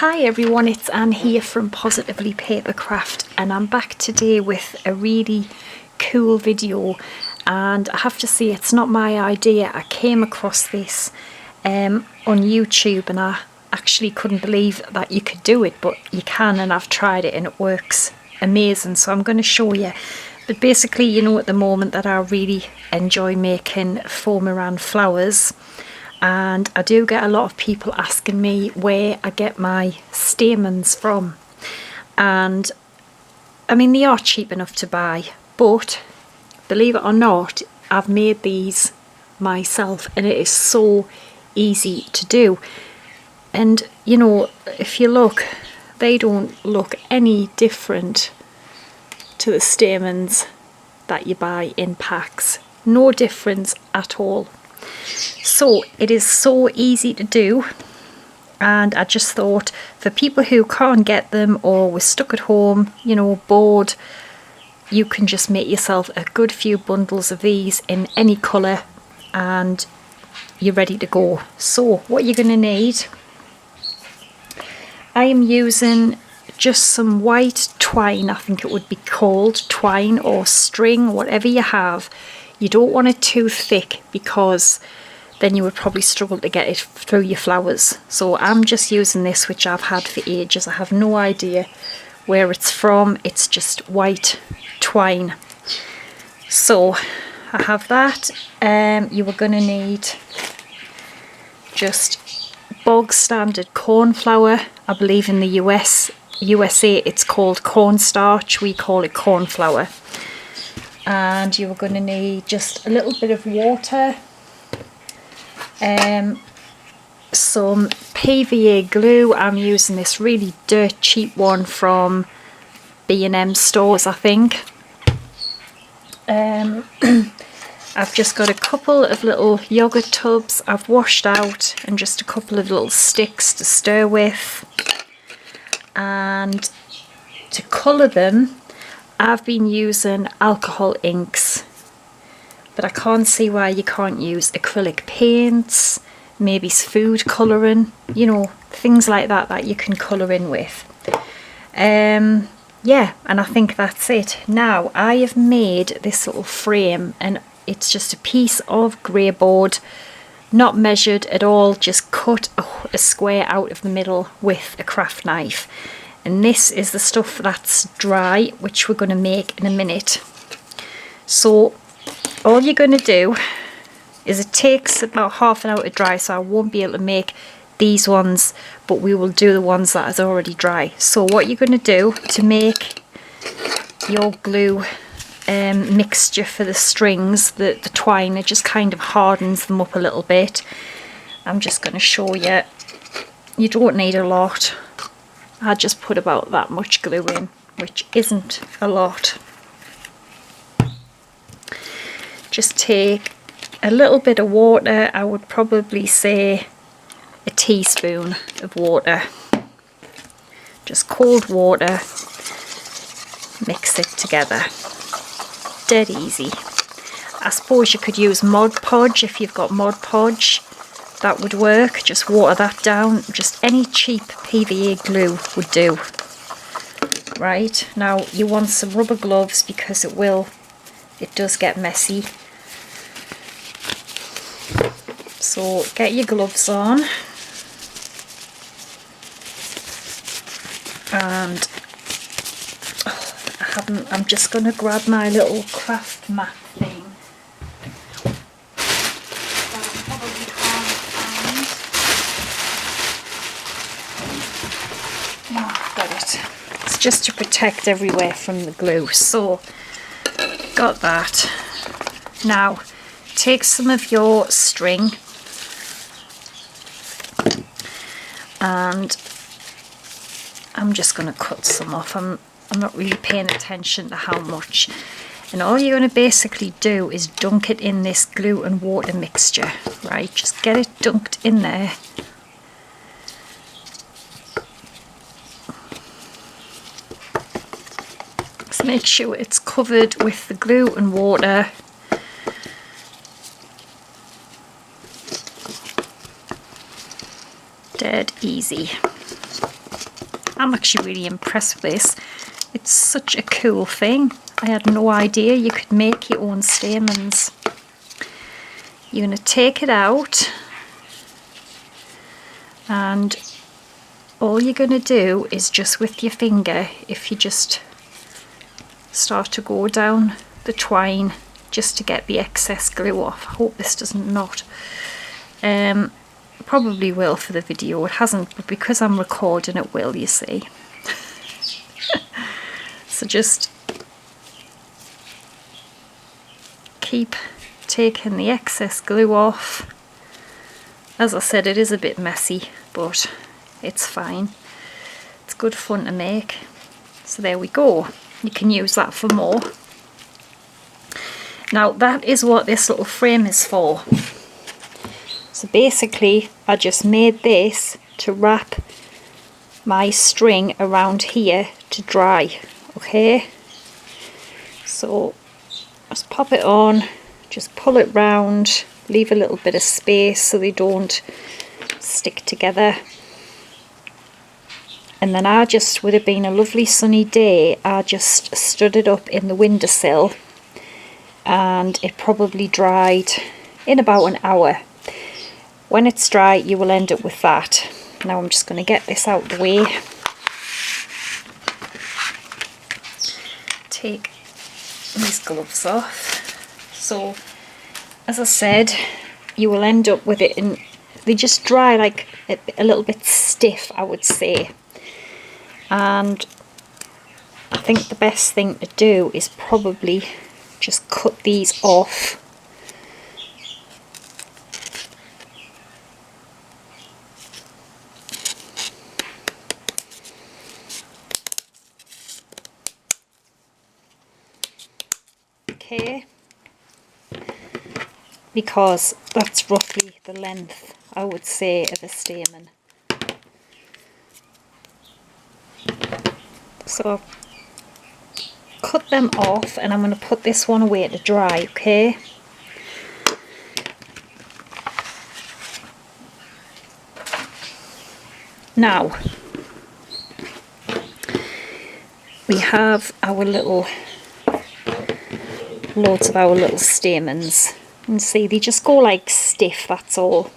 Hi everyone, it's Anne here from Positively Papercraft, and I'm back today with a really cool video. And I have to say, it's not my idea. I came across this on YouTube and I actually couldn't believe that you could do it, but you can, and I've tried it and it works amazing. So I'm going to show you. But basically, you know, at the moment that I really enjoy making foam around flowers. And I do get a lot of people asking me where I get my stamens from. And I mean, they are cheap enough to buy, but believe it or not, I've made these myself and it is so easy to do. And you know, if you look, they don't look any different to the stamens that you buy in packs. No difference at all. So it is so easy to do, and I just thought for people who can't get them or were stuck at home, you know, bored, you can just make yourself a good few bundles of these in any colour and you're ready to go. So what you're going to need, I am using just some white twine, I think it would be called twine or string, whatever you have. You don't want it too thick because then you would probably struggle to get it through your flowers. So I'm just using this, which I've had for ages. I have no idea where it's from. It's just white twine. So I have that. You are going to need just bog standard corn flour. I believe in the USA it's called cornstarch. We call it corn flour. And you're going to need just a little bit of water, some PVA glue. I'm using this really dirt cheap one from B&M stores, I think. I've just got a couple of little yogurt tubs I've washed out and just a couple of little sticks to stir with. And to colour them, I've been using alcohol inks, but I can't see why you can't use acrylic paints, maybe food colouring, you know, things like that that you can colour in with. Yeah, and I think that's it. Now I have made this little frame and it's just a piece of grey board, not measured at all, just cut a square out of the middle with a craft knife. And this is the stuff that's dry, which we're going to make in a minute. So all you're going to do is, it takes about half an hour to dry, so I won't be able to make these ones, but we will do the ones that is already dry. So what you're going to do to make your glue mixture for the strings, the twine, it just kind of hardens them up a little bit. I'm just going to show you. You don't need a lot. I just put about that much glue in, which isn't a lot. Just take a little bit of water. I would probably say a teaspoon of water. Just cold water. Mix it together. Dead easy. I suppose you could use Mod Podge if you've got Mod Podge. That would work. Just water that down. Just any cheap PVA glue would do. Right, now you want some rubber gloves because it does get messy. So get your gloves on. And I'm just going to grab my little craft mat thing. It's just to protect everywhere from the glue. So got that. Now take some of your string and I'm just going to cut some off. I'm not really paying attention to how much. And all you're going to basically do is dunk it in this glue and water mixture, right? Just get it dunked in there. Just make sure it's covered with the glue and water. Dead easy. I'm actually really impressed with this. It's such a cool thing. I had no idea you could make your own stamens. You're going to take it out, and all you're going to do is just with your finger, if you just start to go down the twine just to get the excess glue off. I hope this doesn't knot. Probably will for the video. It hasn't, but because I'm recording it will, you see. So just keep taking the excess glue off. As I said, it is a bit messy, but it's fine. It's good fun to make. So there we go. You can use that for more. Now that is what this little frame is for. So basically I just made this to wrap my string around here to dry. Okay, so just pop it on, just pull it round, leave a little bit of space so they don't stick together. And then I just, would have been a lovely sunny day, I just stood it up in the windowsill and it probably dried in about an hour. When it's dry you will end up with that. Now I'm just going to get this out of the way. Take these gloves off. So as I said, you will end up with it in, they just dry like a little bit stiff, I would say. And I think the best thing to do is probably just cut these off. Okay, because that's roughly the length, I would say, of a stamen. So cut them off, and I'm going to put this one away to dry, okay? Now we have our little, loads of our little stamens, and see they just go like stiff, that's all.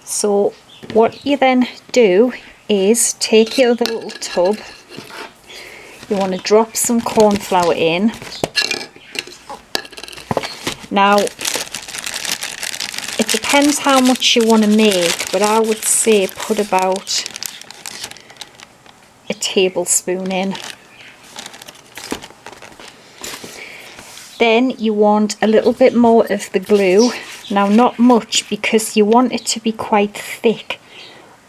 So what you then do is take your other little tub, you want to drop some corn flour in. Now it depends how much you want to make, but I would say put about a tablespoon in. Then you want a little bit more of the glue. Now not much, because you want it to be quite thick,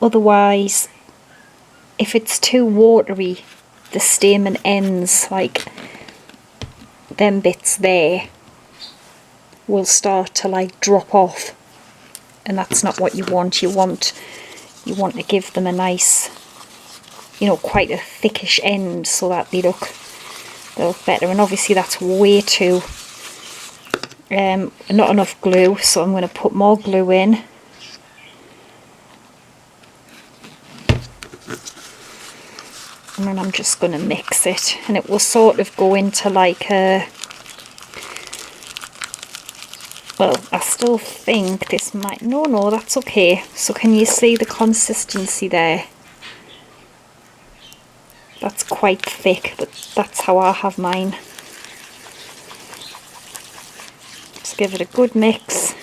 otherwise if it's too watery the stamen ends, like them bits there, will start to like drop off, and that's not what you want. You want to give them a nice, you know, quite a thickish end so that they look better. And obviously that's way too not enough glue, so I'm going to put more glue in. And then I'm just going to mix it, and it will sort of go into like a, well, I still think this might, no, that's okay. So can you see the consistency there? That's quite thick, but that's how I have mine. Just give it a good mix.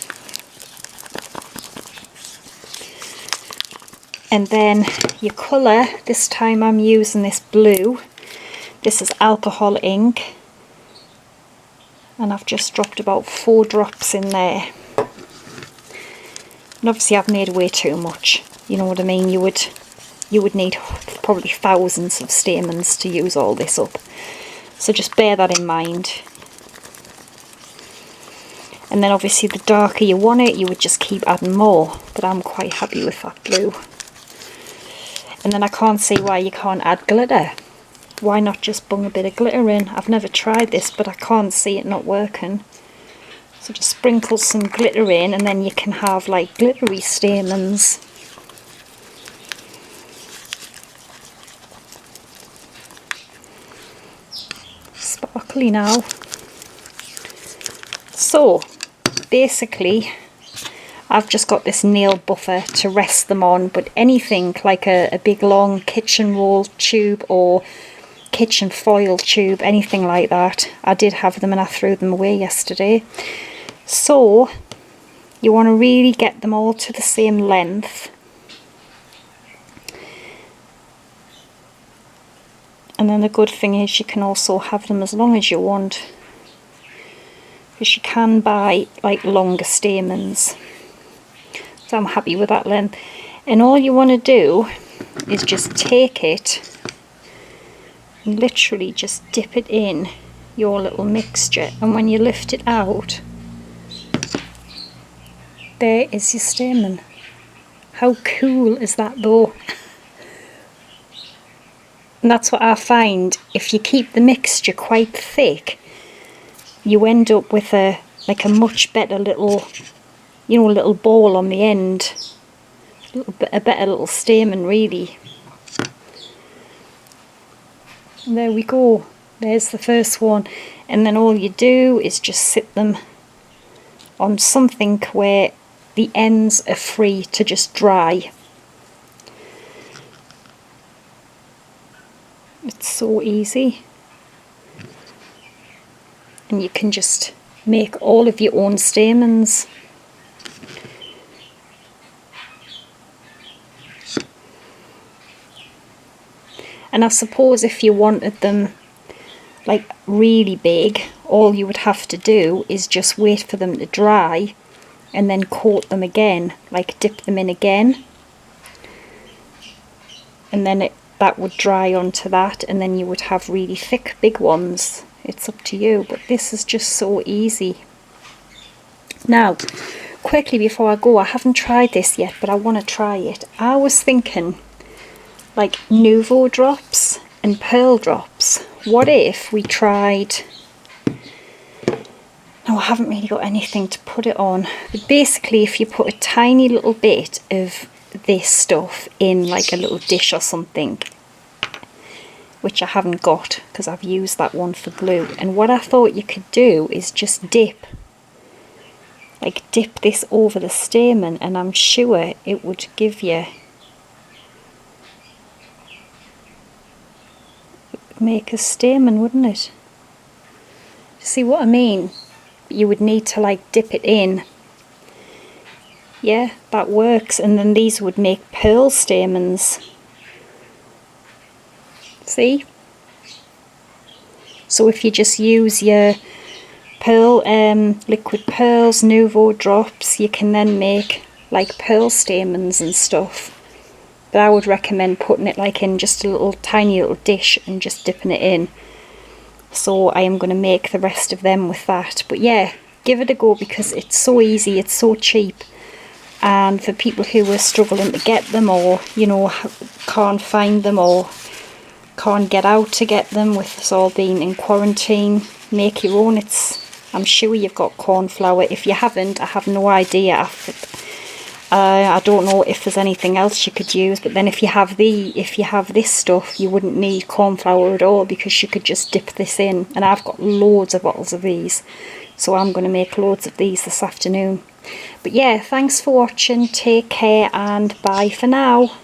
And then your colour, this time I'm using this blue. This is alcohol ink. And I've just dropped about 4 drops in there. And obviously I've made way too much. You know what I mean? You would need probably thousands of stamens to use all this up. So just bear that in mind. And then obviously the darker you want it, you would just keep adding more. But I'm quite happy with that blue. And then I can't see why you can't add glitter. Why not just bung a bit of glitter in? I've never tried this, but I can't see it not working. So just sprinkle some glitter in, and then you can have like glittery stamens. quickly now. So basically I've just got this nail buffer to rest them on, but anything like a big long kitchen roll tube or kitchen foil tube, anything like that. I did have them and I threw them away yesterday. So you want to really get them all to the same length. And then the good thing is you can also have them as long as you want, because you can buy like longer stamens. So I'm happy with that length. And all you want to do is just take it and literally just dip it in your little mixture, and when you lift it out, there is your stamen. How cool is that though? And that's what I find, if you keep the mixture quite thick, you end up with a much better little, you know, little ball on the end. A better little stamen really. And there we go. There's the first one. And then all you do is just sit them on something where the ends are free to just dry. It's so easy. And you can just make all of your own stamens. And I suppose if you wanted them like really big, all you would have to do is just wait for them to dry and then coat them again, like dip them in again, and then that would dry onto that, and then you would have really thick big ones. It's up to you, but this is just so easy. Now quickly before I go, I haven't tried this yet but I want to try it. I was thinking like Nouveau drops and pearl drops. What if we tried, no, I haven't really got anything to put it on, but basically if you put a tiny little bit of this stuff in like a little dish or something, which I haven't got because I've used that one for glue, and what I thought you could do is just dip this over the stamen, and I'm sure it would give you, make a stamen, wouldn't it? See what I mean? You would need to like dip it in. Yeah, that works, and then these would make pearl stamens. See? So if you just use your pearl, liquid pearls, Nouveau drops, you can then make like pearl stamens and stuff. But I would recommend putting it like in just a little tiny little dish and just dipping it in. So I am going to make the rest of them with that. But yeah, give it a go because it's so easy, it's so cheap. And for people who are struggling to get them, or you know, can't find them or can't get out to get them with us all being in quarantine, make your own. I'm sure you've got corn flour. If you haven't, I have no idea. I don't know if there's anything else you could use, but then if you have this stuff, you wouldn't need corn flour at all because you could just dip this in. And I've got loads of bottles of these, so I'm going to make loads of these this afternoon. But yeah, thanks for watching, take care and bye for now.